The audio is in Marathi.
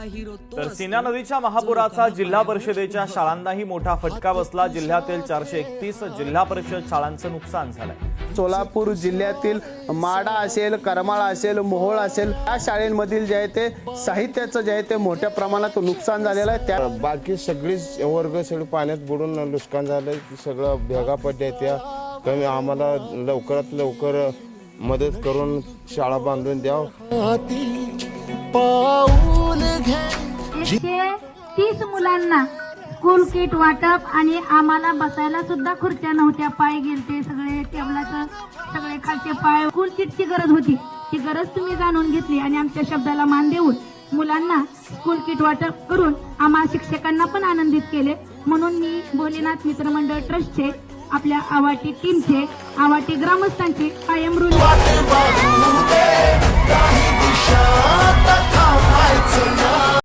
तर सीना नदीच्या महापुराचा जिल्हा परिषदेच्या शाळांनाही मोठा फटका बसला। जिल्ह्यातील 431 जिल्हा परिषद शाळांचं नुकसान झालंय। सोलापूर जिल्ह्यातील माडा असेल, करमाळा असेल, मोहोळ असेल, या शाळेंमधील जे आहे ते साहित्याचं जे आहे ते मोठ्या प्रमाणात नुकसान झालेलं आहे। त्या बाकी सगळीच वर्ग सगळं पाण्यात बुडून नुकसान झालंय। सगळं भेगा पडल्या त्या कमी आम्हाला लवकरात लवकर मदत करून शाळा बांधून द्यावं। 130 मुलांना स्कूल किट वाटप आणि आम्हाला बसायला सुद्धा खुर्च्या नव्हत्या, पाय गेलते सगळे, टेबलाचं सगळे खालचे पाय। स्कूल किटची गरज होती, ती गरज तुम्ही जाणून घेतली आणि आमच्या शब्दाला मान देऊन मुलांना स्कूल किट वाटप करून आम्हा शिक्षकांना पण आनंदित केले। म्हणून मी भोलेनाथ मित्रमंडळ ट्रस्टचे, आपल्या आवाटी टीमचे, आवाटी ग्रामस्थांचे कायम ऋणी